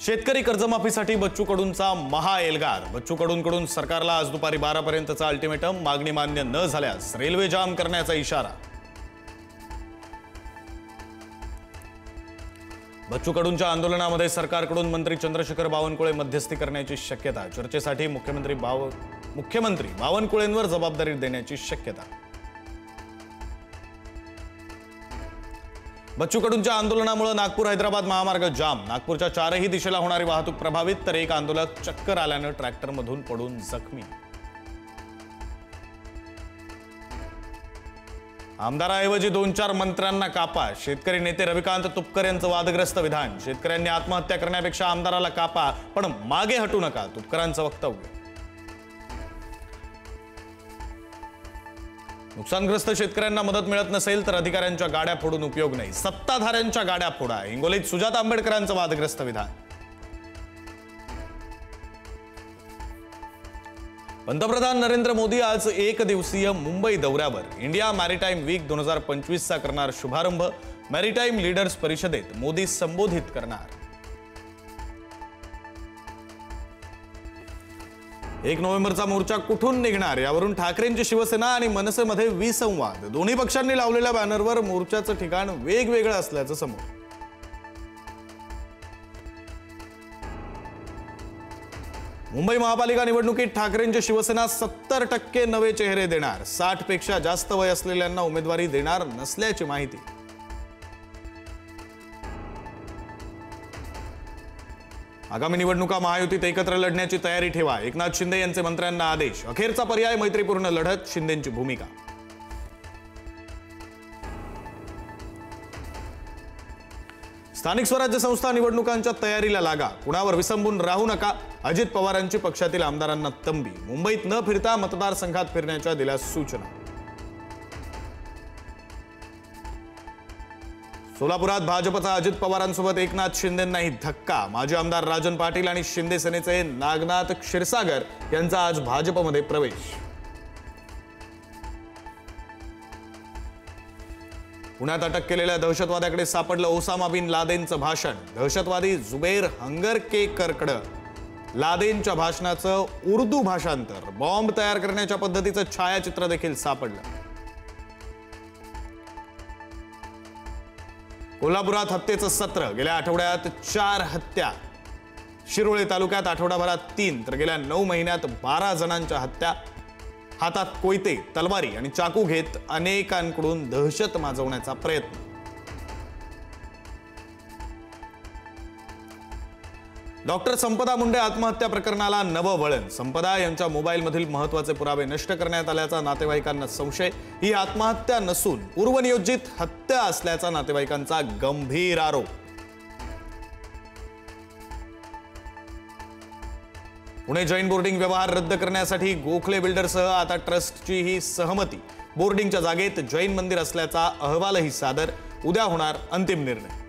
शेतकरी कर्जमाफीसाठी बच्चू कडूंचा महाएल्गार। बच्चू कडूंकडून सरकारला आज दुपारी 12 पर्यंतचा अल्टिमेटम। मागणी मान्य न झाल्यास रेल्वे जाम करण्याचा इशारा। बच्चू कडूंच्या आंदोलनामध्ये सरकारकडून मंत्री चंद्रशेखर बावनकुळे मध्यस्थी करण्याची शक्यता। चर्चेसाठी मुख्यमंत्री बावनकुळेंवर जबाबदारी देण्याची शक्यता। बच्चू कडूंच्या आंदोलनामुळे नागपूर हैदराबाद महामार्ग जाम। नागपूरच्या चारही दिशेला होणारी वाहतूक प्रभावित, तर एक आंदोलक चक्कर आल्याने ट्रॅक्टरमधून पडून जखमी। आमदाराऐवजी 2-4 मंत्र्यांना कापा। शेतकरी नेते रविकांत तुपकर यांचं वादग्रस्त विधान। शेतकऱ्यांनी आत्महत्या करण्यापेक्षा आमदाराला कापा, पण मागे हटू नका, तुपकरांचं वक्तव्य। नुकसानग्रस्त शेतकऱ्यांना मदत मिळत नसेल तर अधिकाऱ्यांच्या गाड्या फोडून उपयोग नाही, सत्ताधाऱ्यांच्या गाड्या फोडा। हिंगोलीत सुजाता आंबेडकरांचं वादग्रस्त विधान। पंतप्रधान नरेंद्र मोदी आज एक दिवसीय मुंबई दौऱ्यावर। इंडिया मॅरीटाईम वीक 2025चा करणार शुभारंभ। मॅरीटाईम लीडर्स परिषदेत मोदी संबोधित करणार। 1 नोव्हेंबरचा मोर्चा कुठून निघणार यावरून ठाकरेंची शिवसेना आणि मनसेमध्ये विसंवाद। दोन्ही पक्षांनी लावलेल्या बॅनरवर मोर्चाचं ठिकाण वेगवेगळं असल्याचं समोर। मुंबई महापालिका निवडणुकीत ठाकरेंची शिवसेना 70% नवे चेहरे देणार। 60 पेक्षा जास्त वय असलेल्यांना उमेदवारी देणार नसल्याची माहिती। आगामी निवडणुका महायुतीत एकत्र लढण्याची तयारी ठेवा। एकनाथ शिंदे यांचे मंत्र्यांना आदेश। अखेरचा पर्याय मैत्रीपूर्ण लढत, शिंदेंची भूमिका। स्थानिक स्वराज्य संस्था निवडणुकांच्या तयारीला लागा। कुणावर विसंबून राहू नका, अजित पवारांची पक्षातील आमदारांना तंबी। मुंबईत न फिरता मतदारसंघात फिरण्याच्या दिल्या सूचना। सोलापुरात भाजपचा अजित पवारांसोबत एकनाथ शिंदेंनाही धक्का। माजी आमदार राजन पाटील आणि शिंदे सेनेचे नागनाथ क्षीरसागर यांचा आज भाजपमध्ये प्रवेश। पुण्यात अटक केलेल्या दहशतवाद्याकडे सापडलं ओसामा बिन लादेनचं भाषण। दहशतवादी जुबेर हंगरकेकरकडे लादेनच्या भाषणाचं उर्दू भाषांतर, बॉम्ब तयार करण्याच्या पद्धतीचं छायाचित्र देखील सापडलं। कोल्हापुरात हत्येचं सत्र। गेल्या आठवड्यात 4 हत्या। शिरोळे तालुक्यात आठवडाभरात 3, तर गेल्या 9 महिन्यात 12 जणांच्या हत्या। हातात कोयते, तलवारी आणि चाकू घेत अनेकांकडून दहशत माजवण्याचा प्रयत्न। डॉक्टर संपदा मुंडे आत्महत्या प्रकरणाला नवं वळण। संपदा यांच्या मोबाईलमधील महत्त्वाचे पुरावे नष्ट करण्यात आल्याचा नातेवाईकांना संशय। ही आत्महत्या नसून पूर्वनियोजित हत्या असल्याचा नातेवाईकांचा गंभीर आरोप। पुणे जैन बोर्डिंग व्यवहार रद्द करण्यासाठी गोखले बिल्डरसह आता ट्रस्टचीही सहमती। बोर्डिंगच्या जागेत जैन मंदिर असल्याचा अहवालही सादर। उद्या होणार अंतिम निर्णय।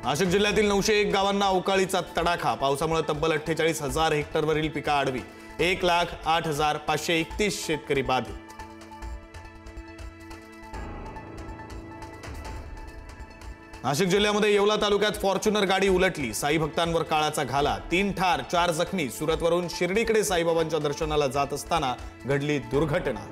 नाशिक जिल्ह्यातील 901 गावांना अवकाळीचा तडाखा। पावसामुळे तब्बल 48,000 हेक्टरवरील पिकं आडवी। 1,08,531 शेतकरी बाधित। नाशिक जिल्ह्यामध्ये येवला तालुक्यात फॉर्च्युनर गाडी उलटली। साई भक्तांवर काळाचा घाला। 3 ठार 4 जखमी। सुरतवरून शिर्डीकडे साईबाबांच्या दर्शनाला जात असताना घडली दुर्घटना।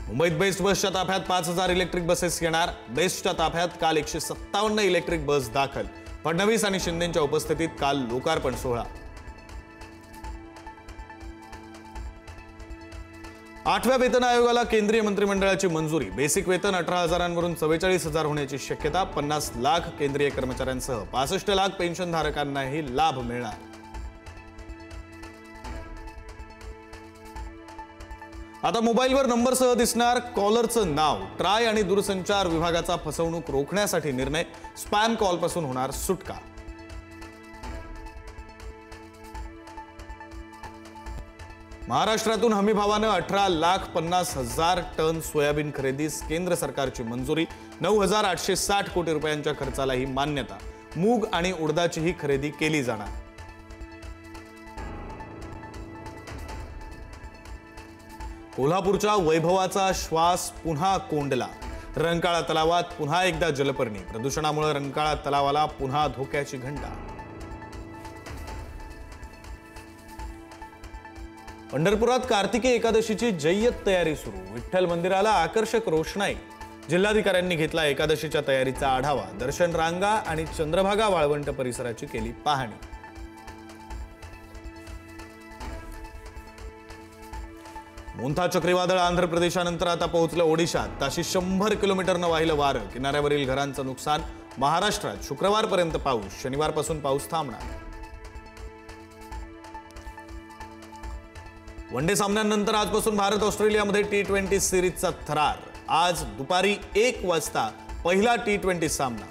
मुंबईत बेस्ट बसच्या ताफ्यात 5,000 इलेक्ट्रिक बसेस येणार। बेस्टच्या ताफ्यात काल 157 इलेक्ट्रिक बस दाखल। फडणवीस आणि शिंदेंच्या उपस्थितीत काल लोकार्पण सोहळा। 8व्या वेतन आयोगाला केंद्रीय मंत्रिमंडळाची मंजुरी। बेसिक वेतन 18,000वरून 44,000 होण्याची शक्यता। 50 लाख केंद्रीय कर्मचाऱ्यांसह 65 लाख पेन्शनधारकांनाही लाभ मिळणार। आता मोबाईलवर नंबरसह दिसणार कॉलरचं नाव। ट्राय आणि दूरसंचार विभागाचा फसवणूक रोखण्यासाठी निर्णय। स्पॅम कॉलपासून होणार सुटका। महाराष्ट्रातून हमीभावानं 18,50,000 टन सोयाबीन खरेदीस केंद्र सरकारची मंजुरी। 9,860 कोटी रुपयांच्या खर्चालाही मान्यता। मूग आणि उडदाचीही खरेदी केली जाणार। कोल्हापूरच्या वैभवाचा श्वास पुन्हा कोंडला. रंकाळा तलावात पुन्हा एकदा जलपर्णी. प्रदूषणामुळे रंकाळा तलावाला पुन्हा धोक्याची घंटा. पंढरपुरात कार्तिकी एकादशीची जय्यत तयारी सुरू. विठ्ठल मंदिराला आकर्षक रोषणाई. जिल्हाधिकाऱ्यांनी घेतला एकादशीच्या तयारीचा आढावा. दर्शन रांगा आणि चंद्रभागा वाळवंट परिसराची केली पाहणी. मोंथा चक्रीवादळ आंध्र प्रदेशानंतर आता पोहोचलं ओडिशात. ताशी 100 किलोमीटरनं वाहिलं वारं. किनाऱ्यावरील घरांचं नुकसान. महाराष्ट्रात शुक्रवारपर्यंत पाऊस. शनिवारपासून पाऊस थांबणार. वनडे सामन्यांनंतर आजपासून भारत ऑस्ट्रेलियामध्ये T20 सिरीजचा थरार. आज दुपारी 1 वाजता पहिला T20 सामना.